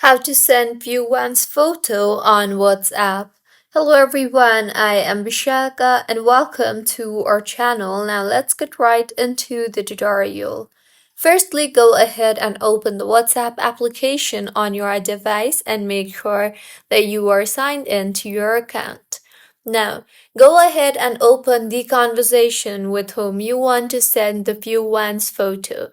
How to send view one's photo on WhatsApp. Hello everyone, I am Vishaka and welcome to our channel. Now let's get right into the tutorial. Firstly, go ahead and open the WhatsApp application on your device and make sure that you are signed in to your account. Now, go ahead and open the conversation with whom you want to send the view one's photo.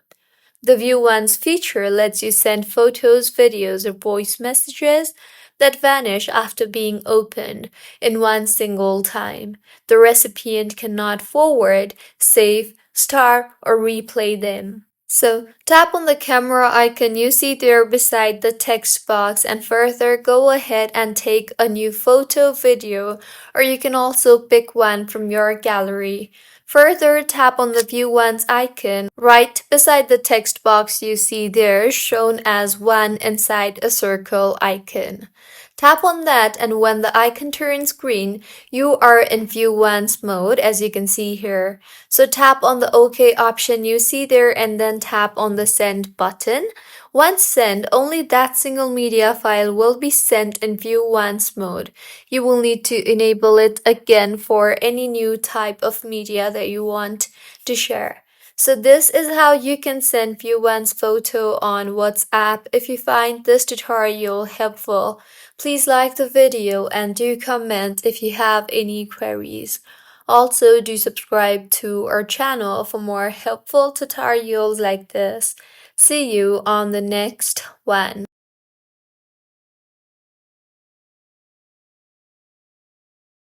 The View Once feature lets you send photos, videos, or voice messages that vanish after being opened in one single time. The recipient cannot forward, save, star, or replay them. So tap on the camera icon you see there beside the text box and further go ahead and take a new photo, video, or you can also pick one from your gallery. Further, tap on the View Once icon right beside the text box you see there shown as one inside a circle icon. Tap on that and when the icon turns green, you are in View Once mode as you can see here. So tap on the OK option you see there and then tap on the send button. Once sent, only that single media file will be sent in View Once mode. You will need to enable it again for any new type of media that you want to share. So this is how you can send View One's photo on WhatsApp. If you find this tutorial helpful, please like the video and do comment if you have any queries. Also, do subscribe to our channel for more helpful tutorials like this. See you on the next one.